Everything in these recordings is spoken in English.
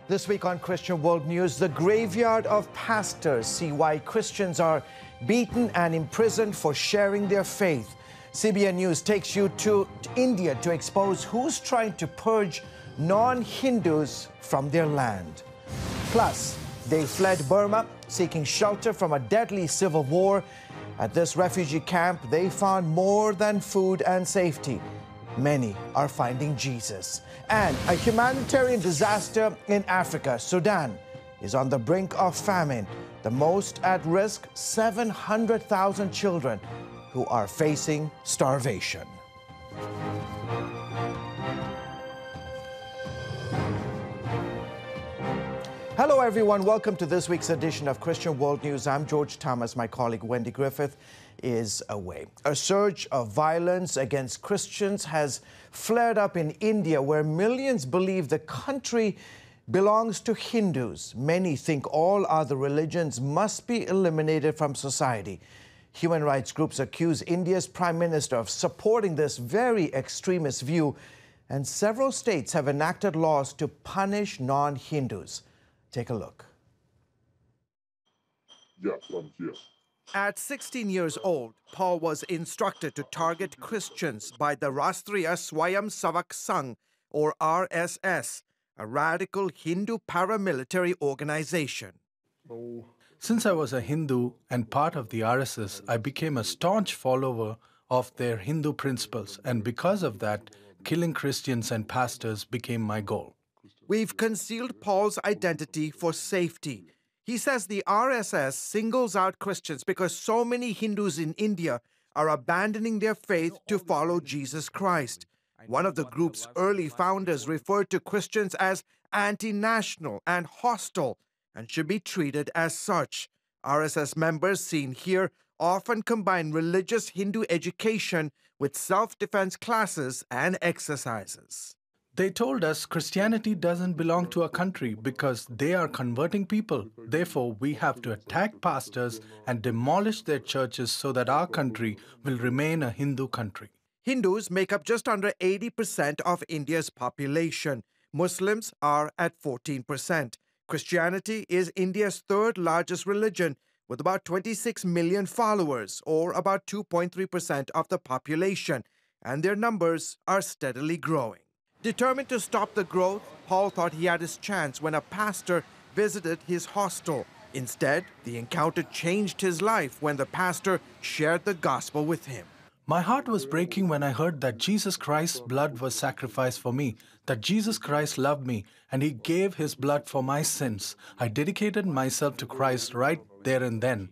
This week on Christian World News, the graveyard of pastors. See why Christians are beaten and imprisoned for sharing their faith. CBN News takes you to India to expose who's trying to purge non-Hindus from their land. Plus, they fled Burma, seeking shelter from a deadly civil war. At this refugee camp, they found more than food and safety. Many are finding Jesus. And a humanitarian disaster in Africa. Sudan is on the brink of famine. The most at risk, 700,000 children who are facing starvation. Hello, everyone. Welcome to this week's edition of Christian World News. I'm George Thomas. My colleague Wendy Griffith is away. A surge of violence against Christians has flared up in India, where millions believe the country belongs to Hindus. Many think all other religions must be eliminated from society. Human rights groups accuse India's Prime Minister of supporting this very extremist view, and several states have enacted laws to punish non-Hindus. Take a look. Yeah, from here. At 16 years old, Paul was instructed to target Christians by the Rastriya Swayamsevak Sangh, or RSS, a radical Hindu paramilitary organization. Since I was a Hindu and part of the RSS, I became a staunch follower of their Hindu principles, and because of that, killing Christians and pastors became my goal. We've concealed Paul's identity for safety. He says the RSS singles out Christians because so many Hindus in India are abandoning their faith to follow Jesus Christ. One of the group's early founders referred to Christians as anti-national and hostile and should be treated as such. RSS members seen here often combine religious Hindu education with self-defense classes and exercises. They told us Christianity doesn't belong to a country because they are converting people. Therefore, we have to attack pastors and demolish their churches so that our country will remain a Hindu country. Hindus make up just under 80% of India's population. Muslims are at 14%. Christianity is India's third largest religion, with about 26 million followers, or about 2.3% of the population, and their numbers are steadily growing. Determined to stop the growth, Paul thought he had his chance when a pastor visited his hostel. Instead, the encounter changed his life when the pastor shared the gospel with him. My heart was breaking when I heard that Jesus Christ's blood was sacrificed for me, that Jesus Christ loved me, and he gave his blood for my sins. I dedicated myself to Christ right there and then.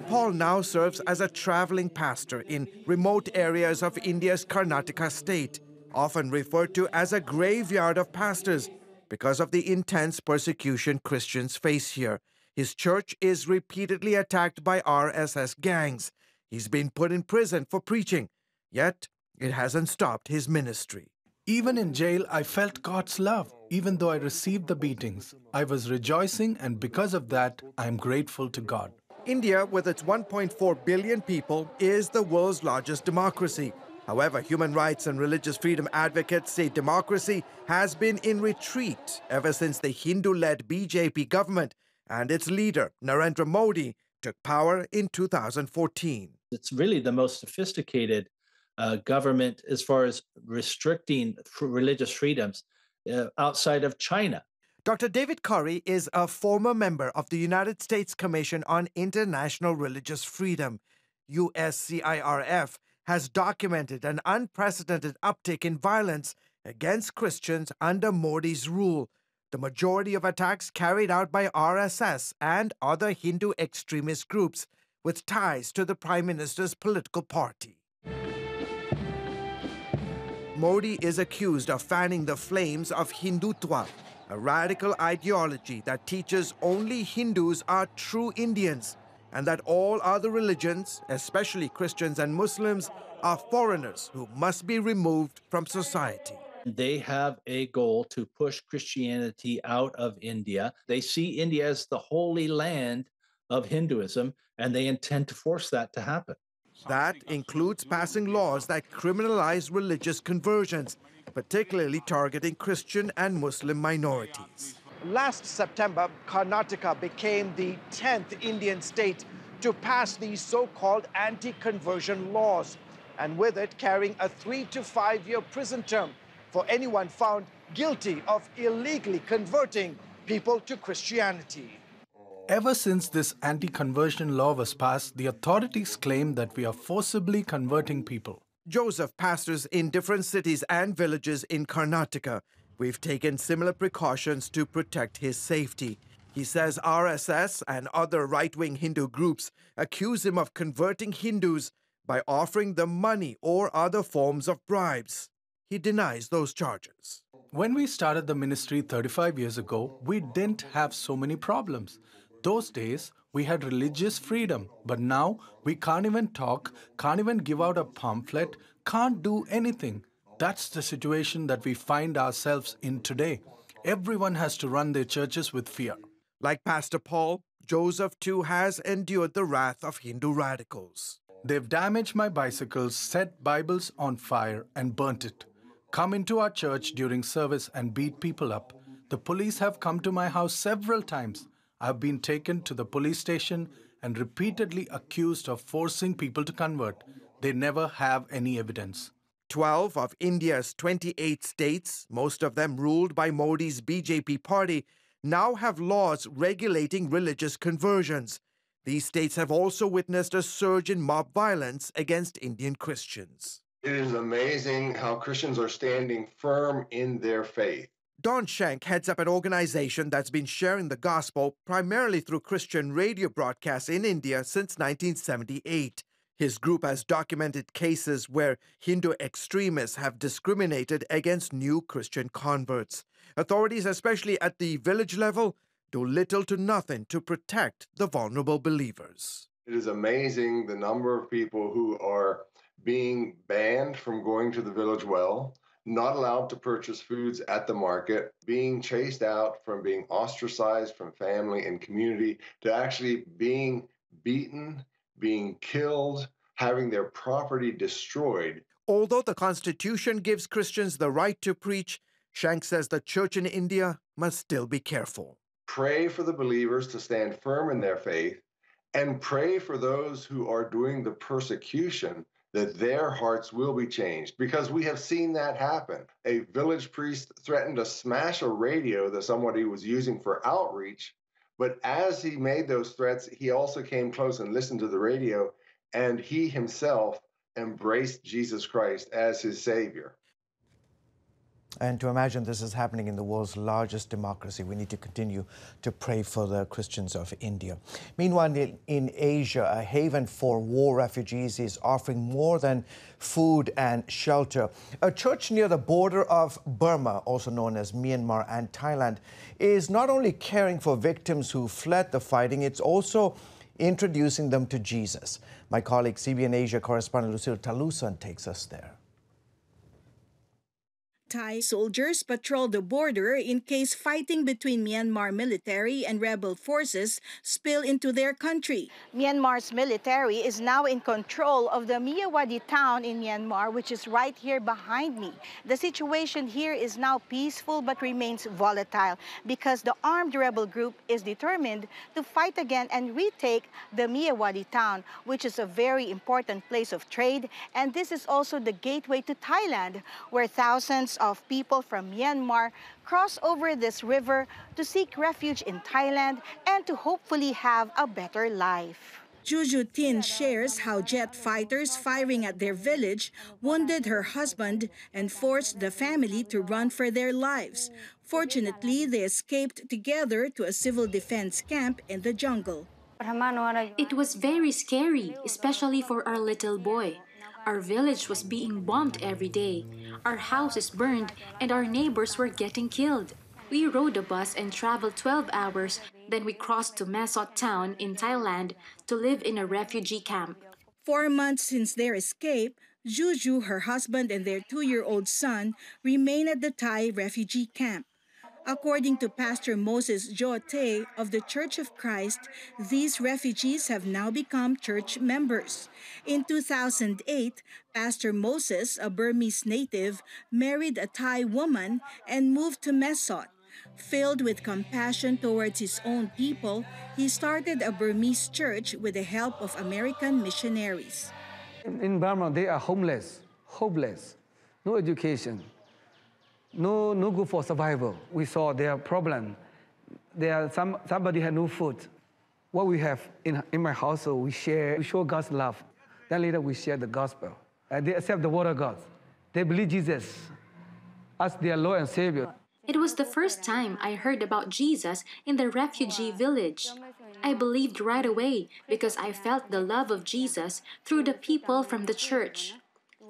Paul now serves as a traveling pastor in remote areas of India's Karnataka state, often referred to as a graveyard of pastors because of the intense persecution Christians face here. His church is repeatedly attacked by RSS gangs. He's been put in prison for preaching, yet it hasn't stopped his ministry. Even in jail, I felt God's love. Even though I received the beatings, I was rejoicing, and because of that, I am grateful to God. India, with its 1.4 billion people, is the world's largest democracy. However, human rights and religious freedom advocates say democracy has been in retreat ever since the Hindu-led BJP government and its leader, Narendra Modi, took power in 2014. It's really the most sophisticated government as far as restricting religious freedoms outside of China. Dr. David Curry is a former member of the United States Commission on International Religious Freedom. USCIRF has documented an unprecedented uptick in violence against Christians under Modi's rule. The majority of attacks carried out by RSS and other Hindu extremist groups with ties to the Prime Minister's political party. Modi is accused of fanning the flames of Hindutva, a radical ideology that teaches only Hindus are true Indians and that all other religions, especially Christians and Muslims, are foreigners who must be removed from society. They have a goal to push Christianity out of India. They see India as the holy land of Hinduism, and they intend to force that to happen. That includes passing laws that criminalize religious conversions, particularly targeting Christian and Muslim minorities. Last September, Karnataka became the 10th Indian state to pass these so-called anti-conversion laws, and with it carrying a 3 to 5 year prison term for anyone found guilty of illegally converting people to Christianity. Ever since this anti-conversion law was passed, the authorities claim that we are forcibly converting people. Joseph pastors in different cities and villages in Karnataka. We've taken similar precautions to protect his safety. He says RSS and other right-wing Hindu groups accuse him of converting Hindus by offering them money or other forms of bribes. He denies those charges. When we started the ministry 35 years ago, we didn't have so many problems. Those days, we had religious freedom, but now we can't even talk, can't even give out a pamphlet, can't do anything. That's the situation that we find ourselves in today. Everyone has to run their churches with fear. Like Pastor Paul, Joseph too has endured the wrath of Hindu radicals. They've damaged my bicycles, set Bibles on fire, and burnt it. Come into our church during service and beat people up. The police have come to my house several times. I've been taken to the police station and repeatedly accused of forcing people to convert. They never have any evidence. 12 of India's 28 states, most of them ruled by Modi's BJP party, now have laws regulating religious conversions. These states have also witnessed a surge in mob violence against Indian Christians. It is amazing how Christians are standing firm in their faith. Don Shank heads up an organization that's been sharing the gospel primarily through Christian radio broadcasts in India since 1978. His group has documented cases where Hindu extremists have discriminated against new Christian converts. Authorities, especially at the village level, do little to nothing to protect the vulnerable believers. It is amazing the number of people who are being banned from going to the village well, not allowed to purchase foods at the market, being chased out, from being ostracized from family and community, to actually being beaten, being killed, having their property destroyed. Although the Constitution gives Christians the right to preach, Shank says the church in India must still be careful. Pray for the believers to stand firm in their faith, and pray for those who are doing the persecution that their hearts will be changed, because we have seen that happen. A village priest threatened to smash a radio that somebody was using for outreach, but as he made those threats, he also came close and listened to the radio, and he himself embraced Jesus Christ as his Savior. And to imagine this is happening in the world's largest democracy, we need to continue to pray for the Christians of India. Meanwhile, in Asia, a haven for war refugees is offering more than food and shelter. A church near the border of Burma, also known as Myanmar and Thailand, is not only caring for victims who fled the fighting, it's also introducing them to Jesus. My colleague, CBN Asia correspondent Lucille Talusan takes us there. Thai soldiers patrol the border in case fighting between Myanmar military and rebel forces spill into their country. Myanmar's military is now in control of the Myawaddy town in Myanmar, which is right here behind me. The situation here is now peaceful but remains volatile because the armed rebel group is determined to fight again and retake the Myawaddy town, which is a very important place of trade, and this is also the gateway to Thailand, where thousands of people from Myanmar cross over this river to seek refuge in Thailand and to hopefully have a better life. Juju Tin shares how jet fighters firing at their village wounded her husband and forced the family to run for their lives. Fortunately, they escaped together to a civil defense camp in the jungle. It was very scary, especially for our little boy. Our village was being bombed every day. Our houses burned and our neighbors were getting killed. We rode a bus and traveled 12 hours, then we crossed to Mae Sot town in Thailand to live in a refugee camp. 4 months since their escape, Juju, her husband, and their 2-year-old son remain at the Thai refugee camp. According to Pastor Moses Joate of the Church of Christ, these refugees have now become church members. In 2008, Pastor Moses, a Burmese native, married a Thai woman and moved to Mesot. Filled with compassion towards his own people, he started a Burmese church with the help of American missionaries. In Burma, they are homeless, hopeless, no education, no good for survival. We saw their problem. Somebody had no food. What we have in my household, we show God's love. Then later we share the gospel. And they accept the word of God. They believe Jesus as their Lord and Savior. It was the first time I heard about Jesus in the refugee village. I believed right away because I felt the love of Jesus through the people from the church.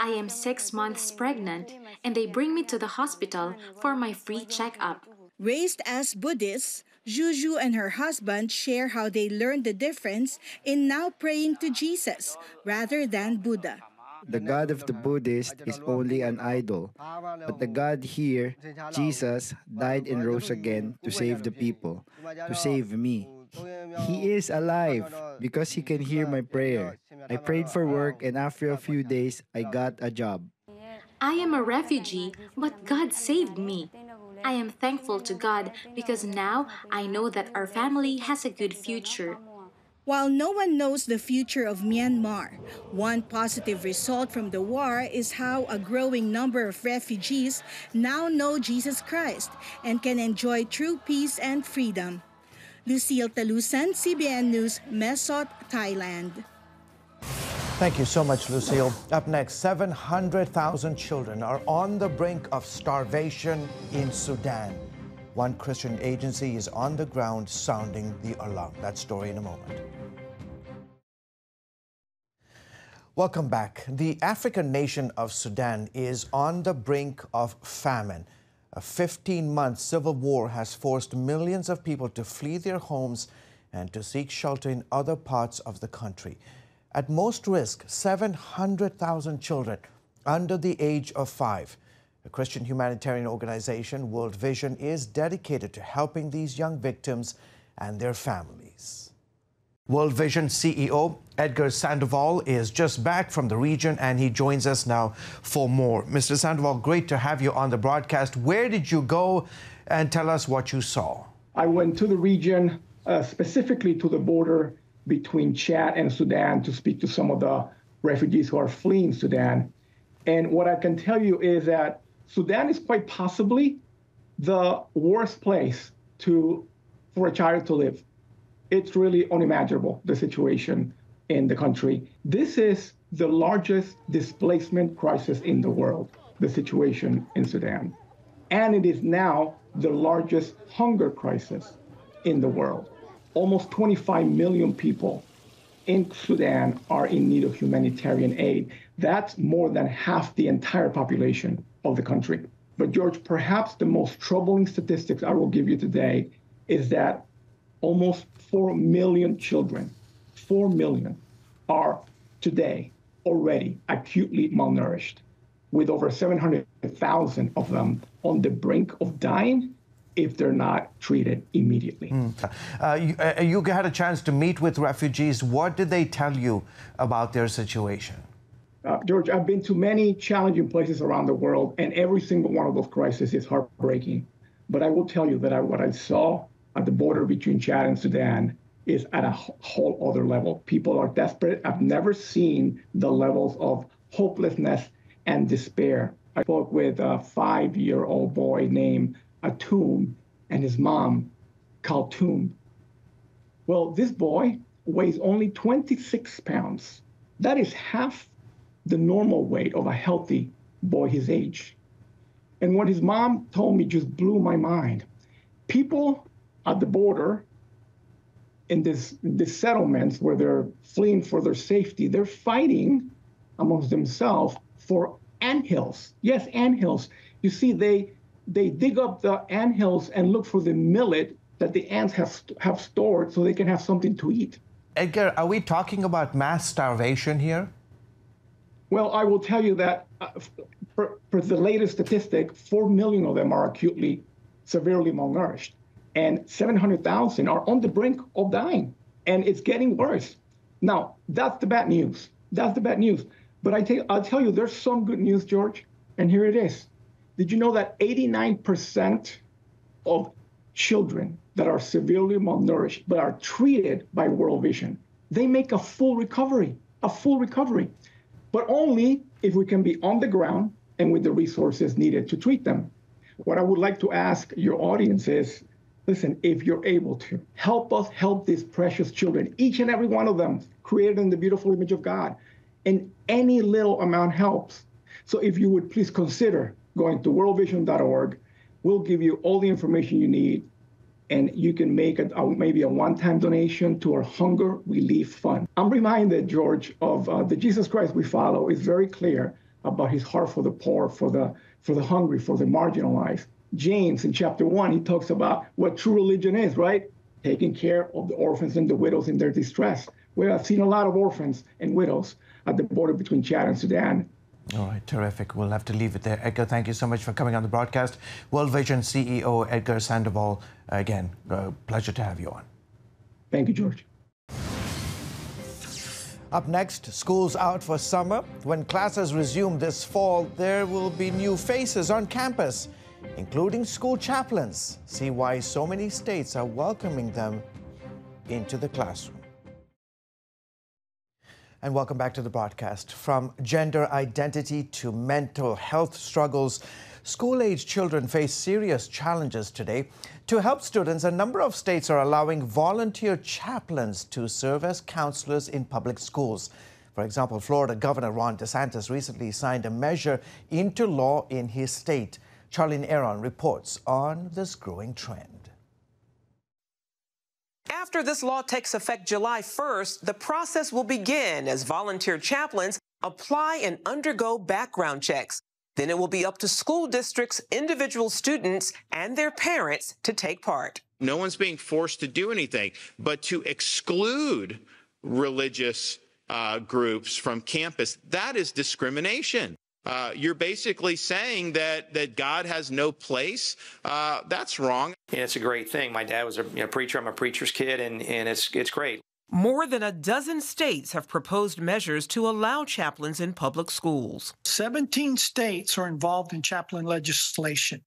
I am 6 months pregnant, and they bring me to the hospital for my free checkup. Raised as Buddhists, Juju and her husband share how they learned the difference in now praying to Jesus rather than Buddha. The God of the Buddhist is only an idol, but the God here, Jesus, died and rose again to save the people, to save me. He is alive because he can hear my prayer. I prayed for work, and after a few days, I got a job. I am a refugee, but God saved me. I am thankful to God because now I know that our family has a good future. While no one knows the future of Myanmar, one positive result from the war is how a growing number of refugees now know Jesus Christ and can enjoy true peace and freedom. Lucille Talusan, CBN News, Mesot, Thailand. Thank you so much, Lucille. Up next, 700,000 children are on the brink of starvation in Sudan. One Christian agency is on the ground sounding the alarm. That story in a moment. Welcome back. The African nation of Sudan is on the brink of famine. A 15-month civil war has forced millions of people to flee their homes and to seek shelter in other parts of the country. At most risk, 700,000 children under the age of 5. The Christian humanitarian organization World Vision is dedicated to helping these young victims and their families. World Vision CEO Edgar Sandoval is just back from the region, and he joins us now for more. Mr. Sandoval, great to have you on the broadcast. Where did you go, and tell us what you saw? I went to the region, specifically to the border between Chad and Sudan, to speak to some of the refugees who are fleeing Sudan. And what I can tell you is that Sudan is quite possibly the worst place for a child to live. It's really unimaginable, the situation in the country. This is the largest displacement crisis in the world, the situation in Sudan. And it is now the largest hunger crisis in the world. Almost 25 million people in Sudan are in need of humanitarian aid. That's more than half the entire population of the country. But George, perhaps the most troubling statistics I will give you today is that almost 4 million children, 4 million, are today already acutely malnourished, with over 700,000 of them on the brink of dying if they're not treated immediately. You had a chance to meet with refugees. What did they tell you about their situation? George, I've been to many challenging places around the world, and every single one of those crises is heartbreaking. But I will tell you that what I saw at the border between Chad and Sudan is at a whole other level. People are desperate. I've never seen the levels of hopelessness and despair. I spoke with a 5-year-old boy named Atum and his mom, Kaltum. Well, this boy weighs only 26 pounds. That is half the normal weight of a healthy boy his age. And what his mom told me just blew my mind. People at the border in this settlements where they're fleeing for their safety, they're fighting amongst themselves for anthills. Yes, anthills. You see, they dig up the anthills and look for the millet that the ants have stored so they can have something to eat. Edgar, are we talking about mass starvation here? Well, I will tell you that for the latest statistic, 4 million of them are acutely severely malnourished, and 700,000 are on the brink of dying, and it's getting worse. Now, that's the bad news. That's the bad news. But I'll tell you, there's some good news, George, and here it is. Did you know that 89% of children that are severely malnourished but are treated by World Vision, they make a full recovery, but only if we can be on the ground and with the resources needed to treat them. What I would like to ask your audience is, listen, if you're able to, help us help these precious children, each and every one of them created in the beautiful image of God. And any little amount helps. So if you would please consider going to worldvision.org, we'll give you all the information you need, and you can make maybe a one-time donation to our Hunger Relief Fund. I'm reminded, George, of the Jesus Christ we follow is very clear about his heart for the poor, for the hungry, for the marginalized. James, in chapter 1, he talks about what true religion is, right? Taking care of the orphans and the widows in their distress. We have seen a lot of orphans and widows at the border between Chad and Sudan. All right, terrific. We'll have to leave it there. Edgar, thank you so much for coming on the broadcast. World Vision CEO Edgar Sandoval, again, pleasure to have you on. Thank you, George. Up next, schools out for summer. When classes resume this fall, there will be new faces on campus, including school chaplains. See why so many states are welcoming them into the classroom. And welcome back to the broadcast. From gender identity to mental health struggles, school-age children face serious challenges today. To help students, a number of states are allowing volunteer chaplains to serve as counselors in public schools. For example, Florida Governor Ron DeSantis recently signed a measure into law in his state. Charlene Aaron reports on this growing trend. After this law takes effect July 1st, the process will begin as volunteer chaplains apply and undergo background checks. Then it will be up to school districts, individual students, and their parents to take part. No one's being forced to do anything, but to exclude religious groups from campus, that is discrimination. You're basically saying that God has no place. That's wrong. And it's a great thing. My dad was a preacher. I'm a preacher's kid, and it's great. More than a dozen states have proposed measures to allow chaplains in public schools. 17 states are involved in chaplain legislation.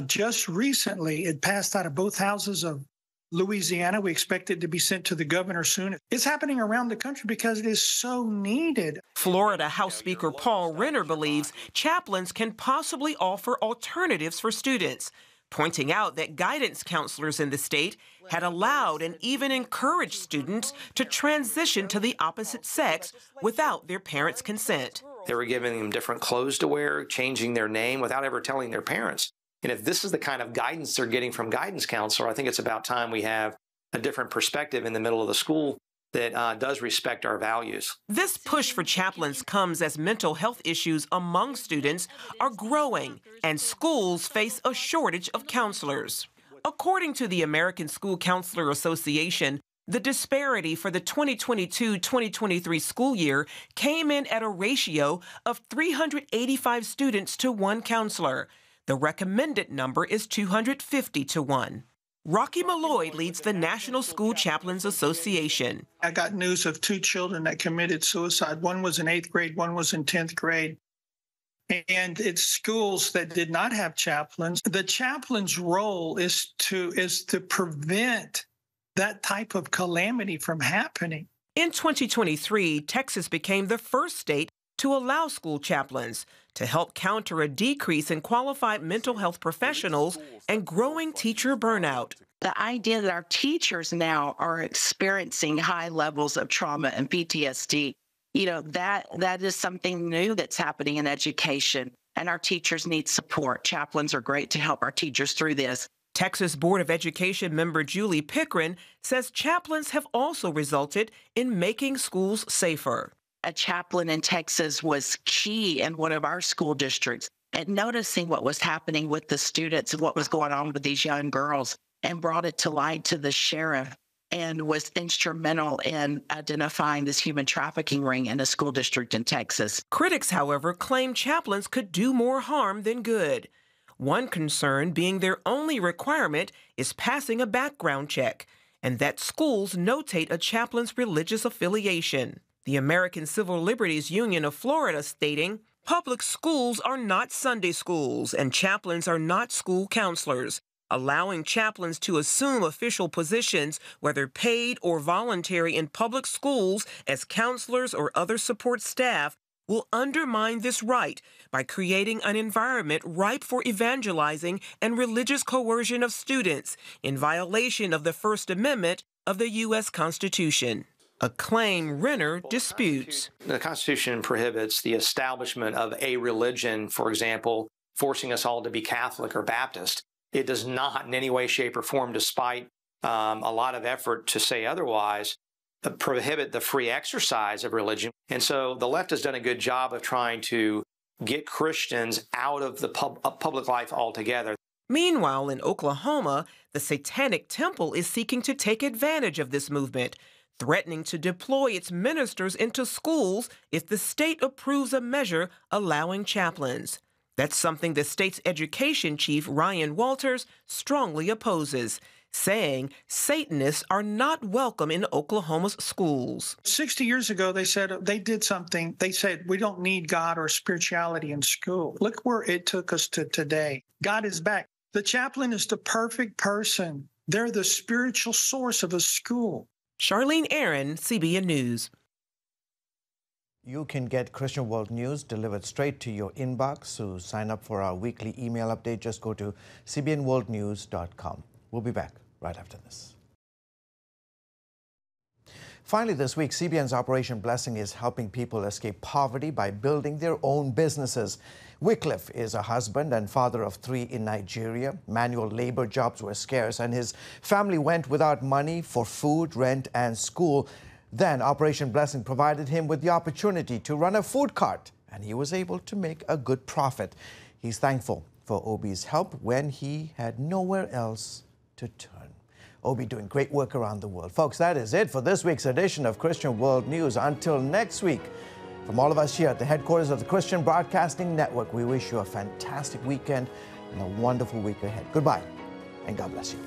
Just recently, it passed out of both houses of Louisiana. We expect it to be sent to the governor soon. It's happening around the country because it is so needed. Florida House Speaker Paul Renner believes chaplains can possibly offer alternatives for students, pointing out that guidance counselors in the state had allowed and even encouraged students to transition to the opposite sex without their parents' consent. They were giving them different clothes to wear, changing their name without ever telling their parents. And if this is the kind of guidance they're getting from guidance counselor, I think it's about time we have a different perspective in the middle of the school that does respect our values. This push for chaplains comes as mental health issues among students are growing and schools face a shortage of counselors. According to the American School Counselor Association, the disparity for the 2022-2023 school year came in at a ratio of 385 students to one counselor. The recommended number is 250 to 1. Rocky Malloy leads the National School Chaplains Association. I got news of 2 children that committed suicide. One was in 8th grade, one was in 10th grade. And it's schools that did not have chaplains. The chaplain's role is to prevent that type of calamity from happening. In 2023, Texas became the first state to allow school chaplains to help counter a decrease in qualified mental health professionals and growing teacher burnout. The idea that our teachers now are experiencing high levels of trauma and PTSD, that is something new that's happening in education, and our teachers need support. Chaplains are great to help our teachers through this. Texas Board of Education member Julie Pickren says chaplains have also resulted in making schools safer. A chaplain in Texas was key in one of our school districts at noticing what was happening with the students and what was going on with these young girls, and brought it to light to the sheriff and was instrumental in identifying this human trafficking ring in a school district in Texas. Critics, however, claim chaplains could do more harm than good. One concern being their only requirement is passing a background check, and that schools notate a chaplain's religious affiliation. The American Civil Liberties Union of Florida stating, "Public schools are not Sunday schools, and chaplains are not school counselors. Allowing chaplains to assume official positions, whether paid or voluntary, in public schools as counselors or other support staff will undermine this right by creating an environment ripe for evangelizing and religious coercion of students in violation of the First Amendment of the U.S. Constitution." A claim Renner disputes. The Constitution prohibits the establishment of a religion, for example, forcing us all to be Catholic or Baptist. It does not in any way, shape, or form, despite a lot of effort to say otherwise, prohibit the free exercise of religion. And so the left has done a good job of trying to get Christians out of the public life altogether. Meanwhile, in Oklahoma, the Satanic Temple is seeking to take advantage of this movement, threatening to deploy its ministers into schools if the state approves a measure allowing chaplains. That's something the state's education chief, Ryan Walters, strongly opposes, saying Satanists are not welcome in Oklahoma's schools. 60 years ago, they said they did something. They said, we don't need God or spirituality in school. Look where it took us to today. God is back. The chaplain is the perfect person. They're the spiritual source of a school. Charlene Aaron, CBN News. You can get Christian World News delivered straight to your inbox. To sign up for our weekly email update, just go to cbnworldnews.com. We'll be back right after this. Finally this week, CBN's Operation Blessing is helping people escape poverty by building their own businesses. Wycliffe is a husband and father of 3 in Nigeria. Manual labor jobs were scarce, and his family went without money for food, rent, and school. Then Operation Blessing provided him with the opportunity to run a food cart, and he was able to make a good profit. He's thankful for Obi's help when he had nowhere else to turn. Obi doing great work around the world. Folks, that is it for this week's edition of Christian World News. Until next week, from all of us here at the headquarters of the Christian Broadcasting Network, we wish you a fantastic weekend and a wonderful week ahead. Goodbye, and God bless you.